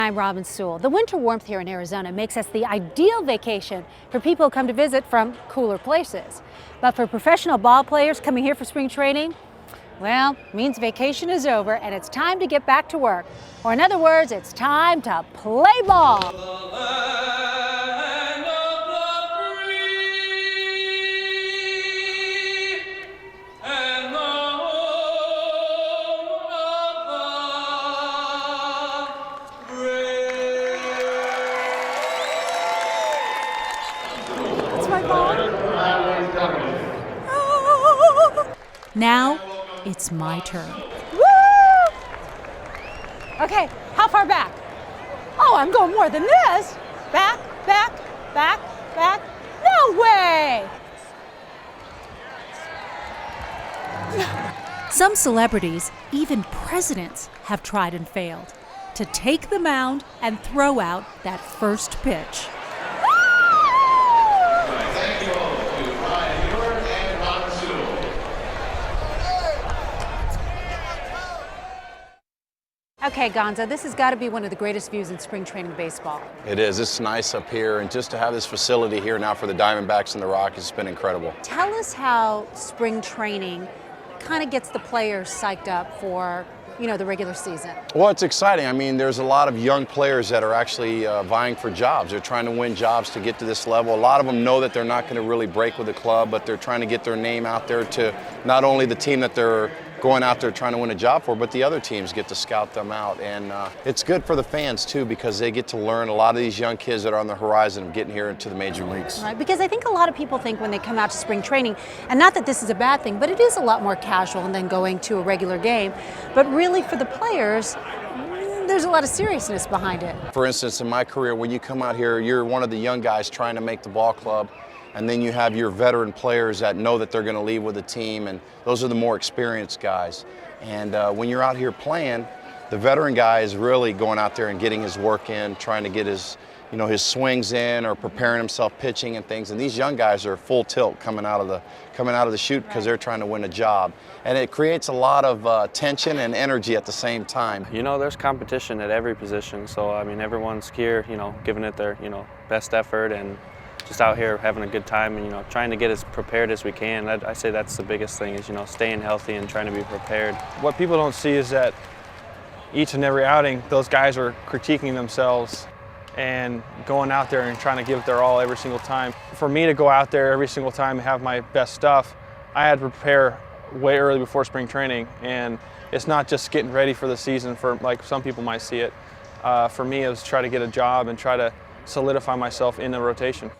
I'm Robin Sewell. The winter warmth here in Arizona makes us the ideal vacation for people who come to visit from cooler places. But for professional ball players coming here for spring training, well, means vacation is over and it's time to get back to work. Or in other words, it's time to play ball. Now, it's my turn. Woo! Okay, how far back? Oh, I'm going more than this. Back, back, back, back. No way! Some celebrities, even presidents, have tried and failed to take the mound and throw out that first pitch. Okay, Gonzo, this has got to be one of the greatest views in spring training baseball. It is. It's nice up here, and just to have this facility here now for the Diamondbacks and the Rockies has been incredible. Tell us how spring training kind of gets the players psyched up for, the regular season. Well, it's exciting. I mean, there's a lot of young players that are actually vying for jobs. They're trying to win jobs to get to this level. A lot of them know that they're not going to really break with the club, but they're trying to get their name out there to not only the team that they're going out there trying to win a job for, but the other teams get to scout them out. And it's good for the fans, too, because they get to learn a lot of these young kids that are on the horizon of getting here into the major leagues. Right, because I think a lot of people think when they come out to spring training, and not that this is a bad thing, but it is a lot more casual than going to a regular game. But really, for the players, there's a lot of seriousness behind it. For instance, in my career, when you come out here, you're one of the young guys trying to make the ball club. And then you have your veteran players that know that they're going to leave with the team, and those are the more experienced guys. And when you're out here playing, the veteran guy is really going out there and getting his work in, trying to get his, his swings in, or preparing himself pitching and things. And these young guys are full tilt coming out of the chute because they're trying to win a job. And it creates a lot of tension and energy at the same time. There's competition at every position, so I mean everyone's here, giving it their, best effort and just out here having a good time and trying to get as prepared as we can. I say that's the biggest thing is staying healthy and trying to be prepared. What people don't see is that each and every outing those guys are critiquing themselves and going out there and trying to give it their all every single time. For me to go out there every single time and have my best stuff, I had to prepare way early before spring training, and it's not just getting ready for the season for like some people might see it. For me, it was try to get a job and try to solidify myself in the rotation.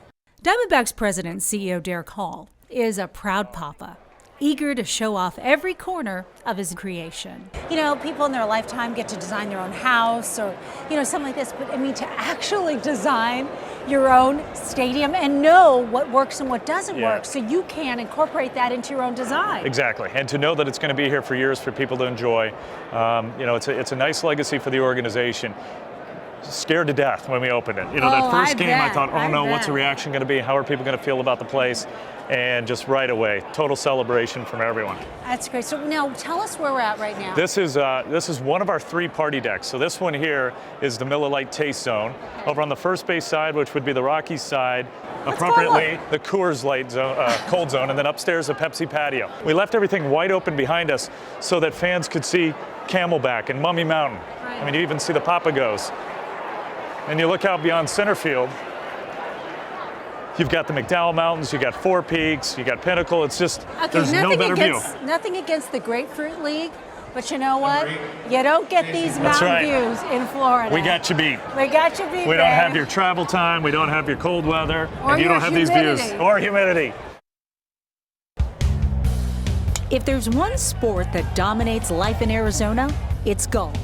Diamondbacks President and CEO Derek Hall is a proud papa, eager to show off every corner of his creation. People in their lifetime get to design their own house or, something like this, but to actually design your own stadium and know what works and what doesn't work, so you can incorporate that into your own design. Exactly, and to know that it's going to be here for years for people to enjoy. It's a nice legacy for the organization. Scared to death when we opened it. That first game, I thought, oh no, what's the reaction going to be? How are people going to feel about the place? And just right away, total celebration from everyone. That's great. So now tell us where we're at right now. This is one of our 3 party decks. So this one here is the Miller Lite Taste Zone. Over on the first base side, which would be the Rockies side, appropriately the Coors Light zone, cold zone, and then upstairs the Pepsi patio. We left everything wide open behind us so that fans could see Camelback and Mummy Mountain. Right. You even see the Papagos. And you look out beyond center field, you've got the McDowell Mountains, you've got Four Peaks, you've got Pinnacle. It's just, there's no better view. Nothing against the Grapefruit League, but you know what? You don't get these mountain views in Florida. We got you beat. We got you beat, We don't have your travel time, we don't have your cold weather, and you don't have these views. Or humidity. If there's one sport that dominates life in Arizona, it's golf.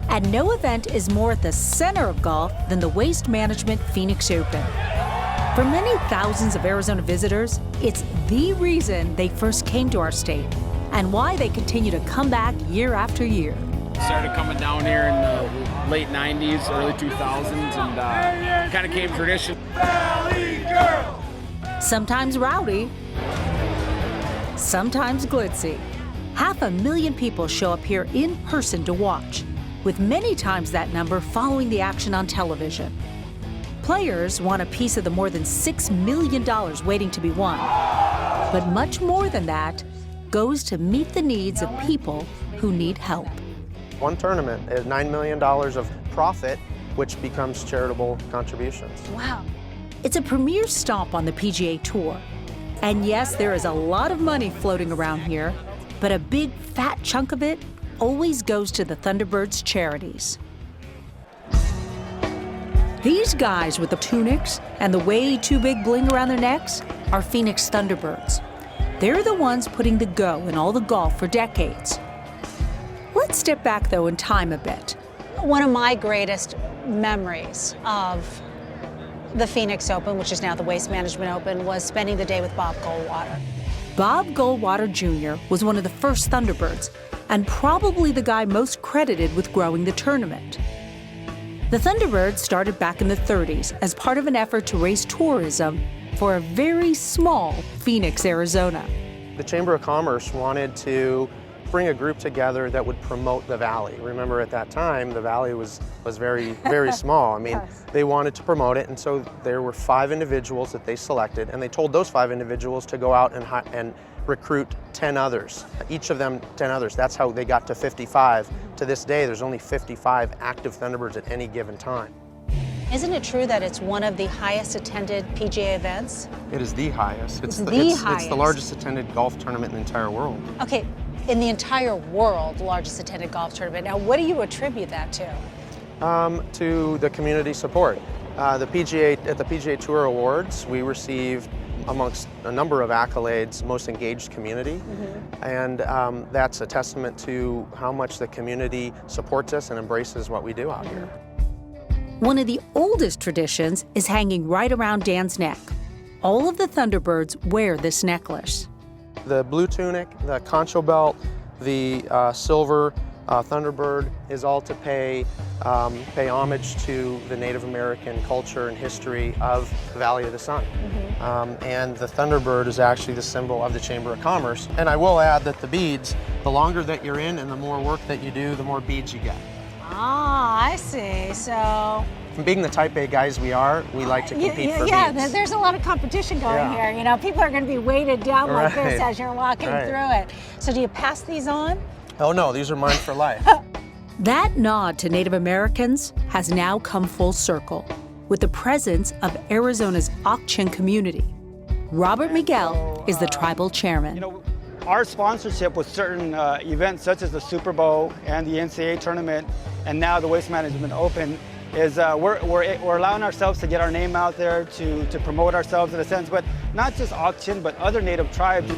And no event is more at the center of golf than the Waste Management Phoenix Open. For many thousands of Arizona visitors, it's the reason they first came to our state and why they continue to come back year after year. Started coming down here in the late 90s, early 2000s, and kind of came tradition. Sometimes rowdy, sometimes glitzy. 500,000 people show up here in person to watch. with many times that number following the action on television. Players want a piece of the more than $6 million waiting to be won. But much more than that goes to meet the needs of people who need help. One tournament is $9 million of profit, which becomes charitable contributions. Wow. It's a premier stop on the PGA Tour. And yes, there is a lot of money floating around here, but a big fat chunk of it always goes to the Thunderbirds charities. These guys with the tunics and the way too big bling around their necks are Phoenix Thunderbirds. They're the ones putting the go in all the golf for decades. Let's step back, though, in time a bit. One of my greatest memories of the Phoenix Open, which is now the Waste Management Open, was spending the day with Bob Goldwater. Bob Goldwater Jr. was one of the first Thunderbirds and probably the guy most credited with growing the tournament. The Thunderbirds started back in the 30s as part of an effort to raise tourism for a very small Phoenix, Arizona. The Chamber of Commerce wanted to bring a group together that would promote the Valley. Remember, at that time, the Valley was very, very small. I mean, they wanted to promote it, and so there were 5 individuals that they selected, and they told those 5 individuals to go out and recruit 10 others. Each of them 10 others. That's how they got to 55. To this day, there's only 55 active Thunderbirds at any given time. Isn't it true that it's one of the highest attended PGA events? It is the highest. It's It's the largest attended golf tournament in the entire world. Okay, in the entire world, the largest attended golf tournament. Now, what do you attribute that to? To the community support. At the PGA Tour Awards, we received, amongst a number of accolades, most engaged community. And that's a testament to how much the community supports us and embraces what we do out here. One of the oldest traditions is hanging right around Dan's neck. All of the Thunderbirds wear this necklace. The blue tunic, the concho belt, the silver Thunderbird is all to pay homage to the Native American culture and history of the Valley of the Sun. And the Thunderbird is actually the symbol of the Chamber of Commerce. And I will add that the beads, the longer that you're in and the more work that you do, the more beads you get. Ah, I see. So, Being the Type A guys we are, we like to compete for beads. There's a lot of competition going here. You know, people are going to be weighted down like this as you're walking through it. So do you pass these on? Oh no, these are mine for life. That nod to Native Americans has now come full circle with the presence of Arizona's Ak-Chin community. Robert Miguel is the tribal chairman. You know, our sponsorship with certain events such as the Super Bowl and the NCAA tournament and now the Waste Management Open is we're allowing ourselves to get our name out there to promote ourselves in a sense, but not just Ak-Chin, but other Native tribes.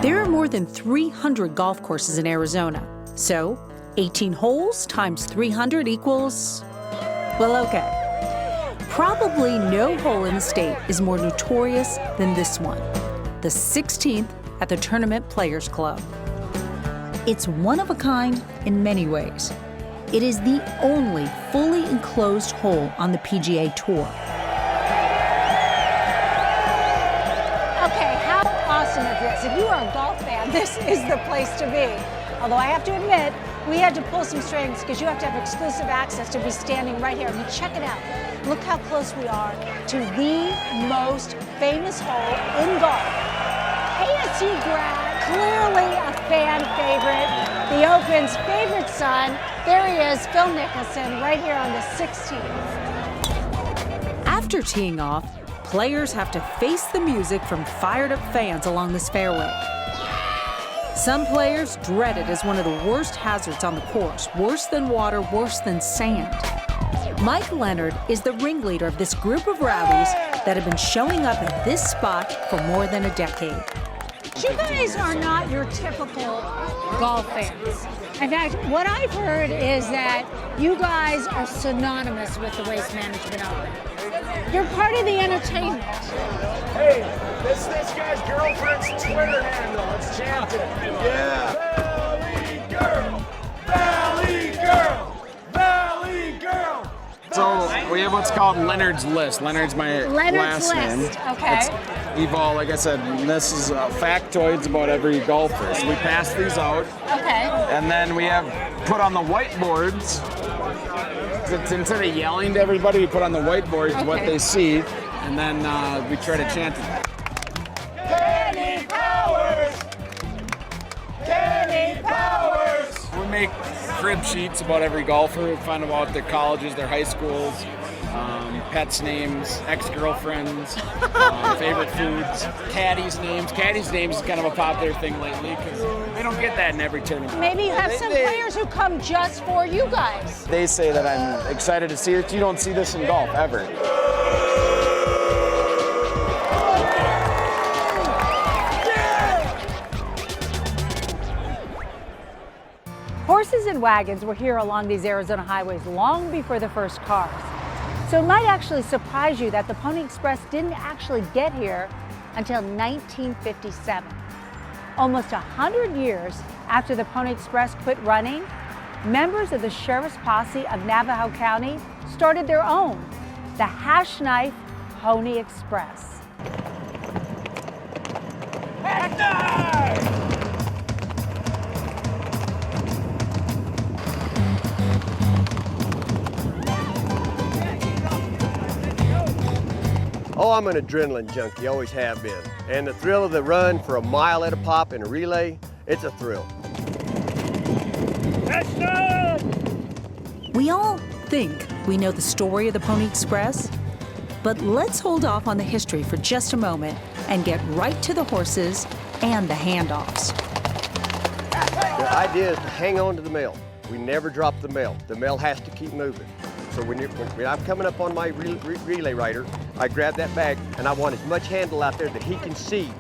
There are more than 300 golf courses in Arizona, so 18 holes times 300 equals, well, okay. Probably no hole in the state is more notorious than this one, the 16th at the Tournament Players Club. It's one of a kind in many ways. It is the only fully enclosed hole on the PGA Tour. Okay, how awesome is this? If you are a golf fan, this is the place to be. Although I have to admit, we had to pull some strings because you have to have exclusive access to be standing right here. I mean, check it out. Look how close we are to the most famous hole in golf. ASU grad, clearly a fan favorite, the Open's favorite son. There he is, Phil Mickelson, right here on the 16th. After teeing off, players have to face the music from fired up fans along this fairway. Some players dread it as one of the worst hazards on the course, worse than water, worse than sand. Mike Leonard is the ringleader of this group of rowdies that have been showing up at this spot for more than a decade. You guys are not your typical golf fans. In fact, what I've heard is that you guys are synonymous with the Waste Management Open. You're part of the entertainment. Hey, this guy's girlfriend's Twitter handle. Let's chant it. Yeah. Valley girl, Valley girl, Valley girl. So we have what's called Leonard's List. Leonard's my Leonard's last name. List, okay. We've all, like I said, this is factoids about every golfer. So we pass these out. Okay. And then we have put on the whiteboards. It's, instead of yelling to everybody, we put on the whiteboards what they see. And then we try to chant it. Kenny Powers! Kenny Powers! We make crib sheets about every golfer. We find about their colleges, their high schools, pets' names, ex-girlfriends, favorite foods, caddies' names. Caddies' names is kind of a popular thing lately because they don't get that in every tournament. Maybe you have some players who come just for you guys. They say that I'm excited to see it. You don't see this in golf ever. Horses and wagons were here along these Arizona highways long before the first cars. So it might actually surprise you that the Pony Express didn't actually get here until 1957. Almost 100 years after the Pony Express quit running, members of the Sheriff's Posse of Navajo County started their own, the Hashknife Pony Express. Oh, I'm an adrenaline junkie, always have been. And the thrill of the run for a mile at a pop in a relay, it's a thrill. We all think we know the story of the Pony Express, but let's hold off on the history for just a moment and get right to the horses and the handoffs. The idea is to hang on to the mail. We never drop the mail. The mail has to keep moving. So when I'm coming up on my relay rider, I grab that bag and I want as much handle out there that he can see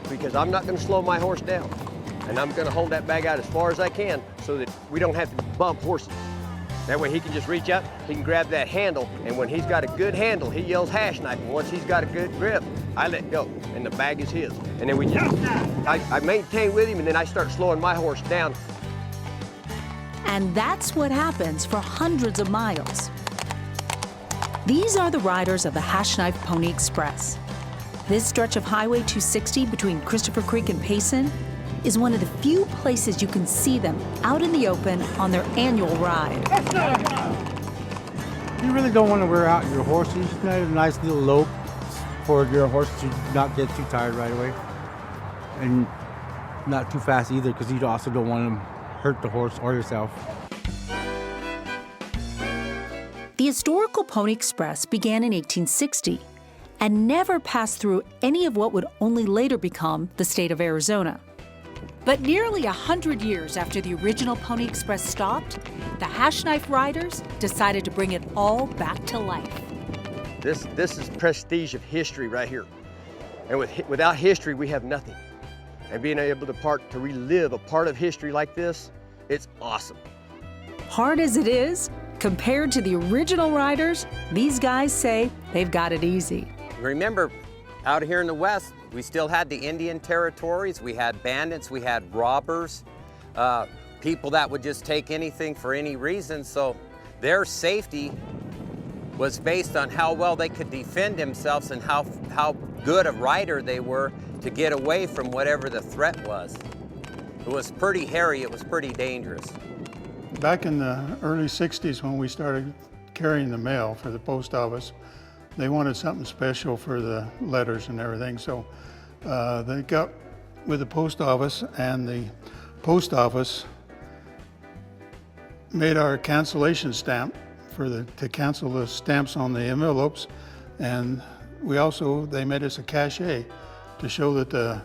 because I'm not going to slow my horse down. And I'm going to hold that bag out as far as I can so that we don't have to bump horses. That way he can just reach out, he can grab that handle, and when he's got a good handle, he yells hashknife. And once he's got a good grip, I let go, and the bag is his. And then we just, I maintain with him, and then I start slowing my horse down. And that's what happens for hundreds of miles. These are the riders of the Hashknife Pony Express. This stretch of Highway 260 between Christopher Creek and Payson is one of the few places you can see them out in the open on their annual ride. You really don't want to wear out your horses. You need a nice little lope for your horse to not get too tired right away. And not too fast either, because you also don't want to hurt the horse or yourself. The historical Pony Express began in 1860 and never passed through any of what would only later become the state of Arizona. But nearly 100 years after the original Pony Express stopped, the Hashknife riders decided to bring it all back to life. This is prestige of history right here. And without history, we have nothing. And being able to relive a part of history like this, it's awesome. Hard as it is, compared to the original riders, these guys say they've got it easy. Remember, out here in the West, we still had the Indian territories, we had bandits, we had robbers, people that would just take anything for any reason, so their safety was based on how well they could defend themselves and how good a rider they were to get away from whatever the threat was. It was pretty hairy, it was pretty dangerous. Back in the early 60s when we started carrying the mail for the post office, they wanted something special for the letters and everything, so they got with the post office, and the post office made our cancellation stamp to cancel the stamps on the envelopes, and they made us a cachet to show that the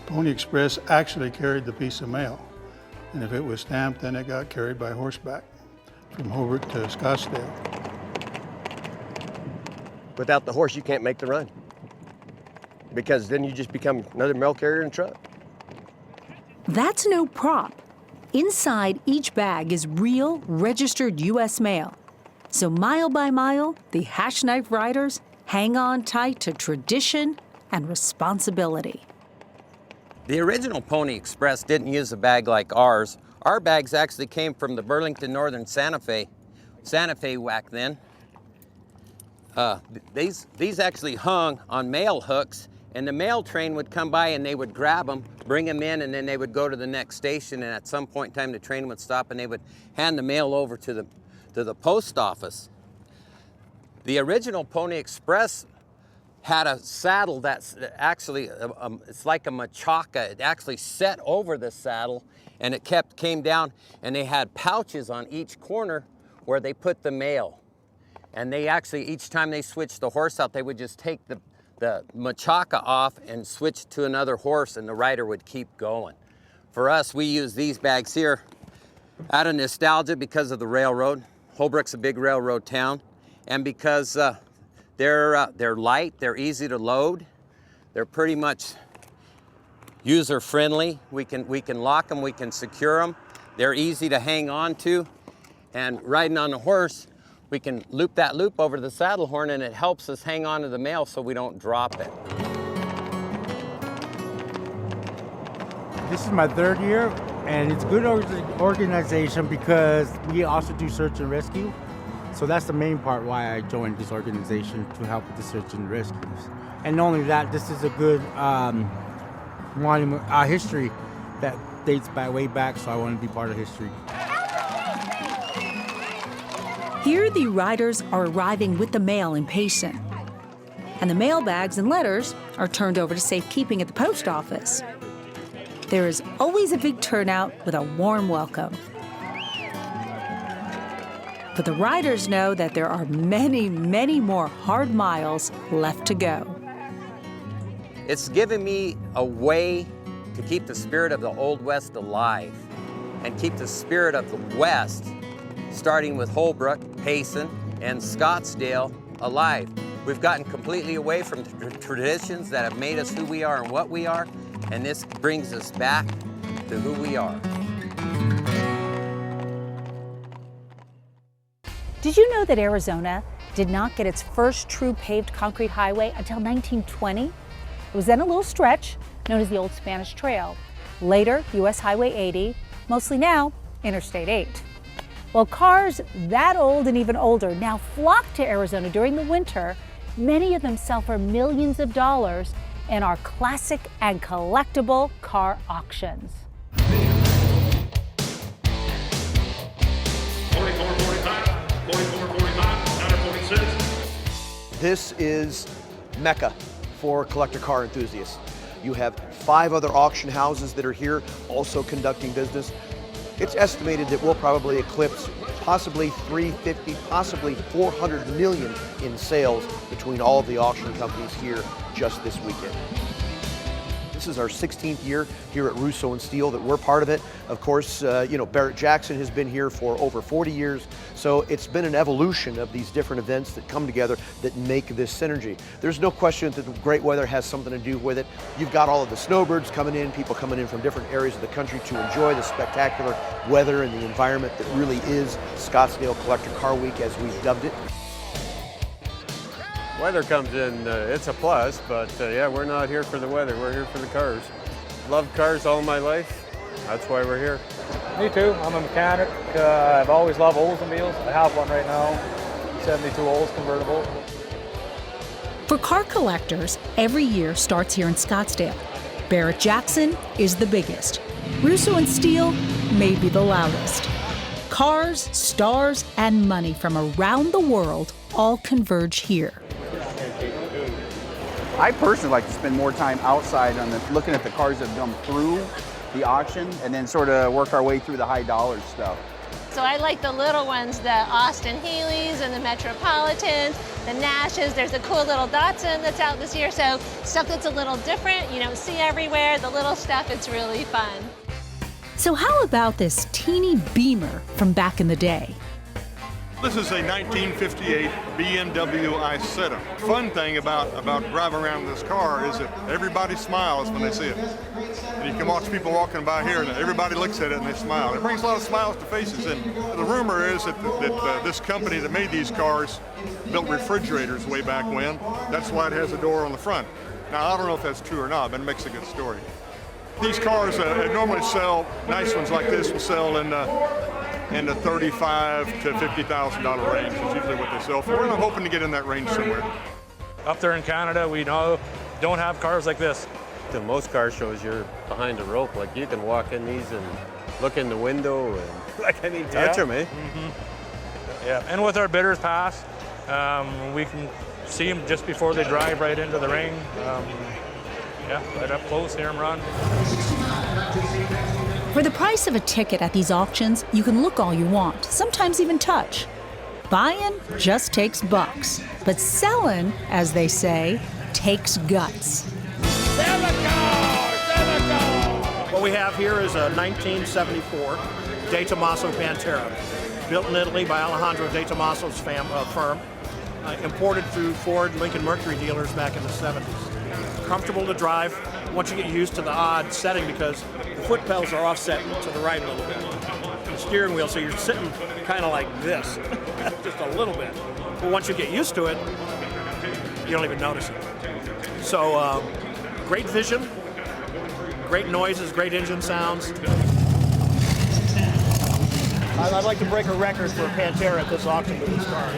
Pony Express actually carried the piece of mail. And if it was stamped, then it got carried by horseback from Hobart to Scottsdale. Without the horse, you can't make the run, because then you just become another mail carrier in a truck. That's no prop. Inside each bag is real, registered U.S. mail. So mile by mile, the Hashknife riders hang on tight to tradition and responsibility. The original Pony Express didn't use a bag like ours. Our bags actually came from the Burlington Northern Santa Fe back then. these actually hung on mail hooks, and the mail train would come by and they would grab them, bring them in, and then they would go to the next station, and at some point in time the train would stop and they would hand the mail over to the post office. The original Pony Express had a saddle that's actually, it's like a machaca. It actually set over the saddle, and it came down, and they had pouches on each corner where they put the mail. And they actually, each time they switched the horse out, they would just take the machaca off and switch to another horse, and the rider would keep going. For us, we use these bags here out of nostalgia because of the railroad. Holbrook's a big railroad town, and because they're light, they're easy to load, they're pretty much user-friendly. We can lock them, we can secure them. They're easy to hang on to, and riding on a horse, we can loop that loop over the saddle horn, and it helps us hang on to the mail so we don't drop it. This is my 3rd year, and it's good organization because we also do search and rescue. So that's the main part why I joined this organization, to help with the search and rescues. And not only that, this is a good monument, history that dates way back, so I want to be part of history. Here, the riders are arriving with the mail impatient, and the mail bags and letters are turned over to safekeeping at the post office. There is always a big turnout with a warm welcome. But the riders know that there are many, many more hard miles left to go. It's given me a way to keep the spirit of the Old West alive and keep the spirit of the West, starting with Holbrook, Payson, and Scottsdale, alive. We've gotten completely away from the traditions that have made us who we are and what we are, and this brings us back to who we are. Did you know that Arizona did not get its first true paved concrete highway until 1920? It was then a little stretch known as the Old Spanish Trail. Later, US Highway 80, mostly now, Interstate 8. Well, cars that old and even older now flock to Arizona during the winter. Many of them sell for millions of dollars in our classic and collectible car auctions. This is Mecca for collector car enthusiasts. You have 5 other auction houses that are here also conducting business. It's estimated that we'll probably eclipse possibly 350, possibly 400 million in sales between all of the auction companies here just this weekend. This is our 16th year here at Russo and Steel that we're part of it. Of course, Barrett Jackson has been here for over 40 years. So it's been an evolution of these different events that come together that make this synergy. There's no question that the great weather has something to do with it. You've got all of the snowbirds coming in, people coming in from different areas of the country to enjoy the spectacular weather and the environment that really is Scottsdale Collector Car Week, as we've dubbed it. Weather comes in, it's a plus, but yeah, we're not here for the weather, we're here for the cars. Loved cars all my life, that's why we're here. Me too, I'm a mechanic. I've always loved Oldsmobiles. I have one right now, 72 Olds convertible. For car collectors, every year starts here in Scottsdale. Barrett Jackson is the biggest. Russo and Steel may be the loudest. Cars, stars, and money from around the world all converge here. I personally like to spend more time outside looking at the cars that have come through the auction and then sort of work our way through the high dollar stuff. So I like the little ones, the Austin Healey's and the Metropolitans, the Nashes. There's a cool little Datsun that's out this year. So stuff that's a little different, you don't see everywhere. The little stuff, it's really fun. So how about this teeny Beamer from back in the day? This is a 1958 BMW Isetta. Fun thing about driving around this car is that everybody smiles when they see it. And you can watch people walking by here and everybody looks at it and they smile. It brings a lot of smiles to faces. And the rumor is that this company that made these cars built refrigerators way back when. That's why it has a door on the front. Now, I don't know if that's true or not, but it makes a good story. These cars normally sell, nice ones like this will sell in and the $35,000 to $50,000 range is usually what they sell for. And I'm hoping to get in that range somewhere. Up there in Canada, we don't have cars like this. To most car shows, you're behind a rope. Like you can walk in these and look in the window and touch them, eh? Yeah, and with our bidders pass, we can see them just before they drive right into the ring. Yeah, right up close, hear them run. For the price of a ticket at these auctions, you can look all you want, sometimes even touch. Buying just takes bucks, but selling, as they say, takes guts. What we have here is a 1974 De Tomaso Pantera, built in Italy by Alejandro De Tomaso's firm, imported through Ford Lincoln Mercury dealers back in the 70s. Comfortable to drive once you get used to the odd setting because the foot pedals are offset to the right a little bit. The steering wheel, so you're sitting kind of like this, just a little bit. But once you get used to it, you don't even notice it. So great vision, great noises, great engine sounds. I'd like to break a record for a Pantera at this auction with this car.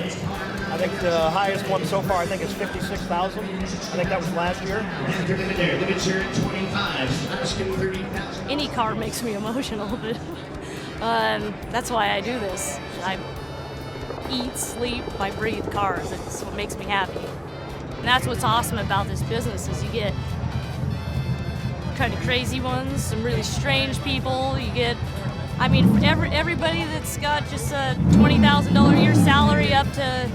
I think the highest one so far, I think, is 56,000. I think that was last year. Any car makes me emotional, but that's why I do this. I eat, sleep, I breathe cars. It's what makes me happy. And that's what's awesome about this business is you get kind of crazy ones, some really strange people. You get, I mean, everybody that's got just a $20,000 a year salary up to,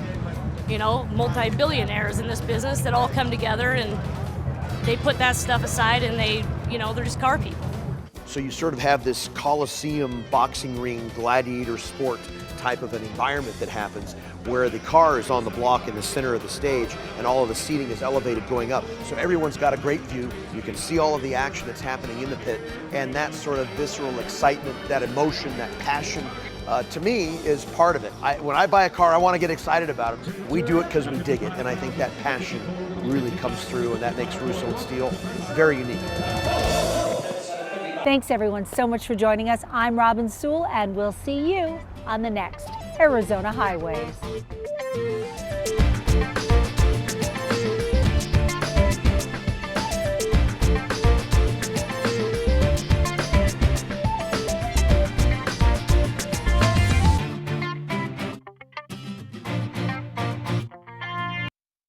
you know, multi-billionaires in this business that all come together and they put that stuff aside and they, you know, they're just car people. So you sort of have this Coliseum boxing ring gladiator sport type of an environment that happens where the car is on the block in the center of the stage and all of the seating is elevated going up. So everyone's got a great view. You can see all of the action that's happening in the pit, and that sort of visceral excitement, that emotion, that passion, to me is part of it. When I buy a car, I want to get excited about it. We do it because we dig it, and I think that passion really comes through, and that makes Russo and Steel very unique. Thanks everyone so much for joining us. I'm Robin Sewell, and we'll see you on the next Arizona Highways.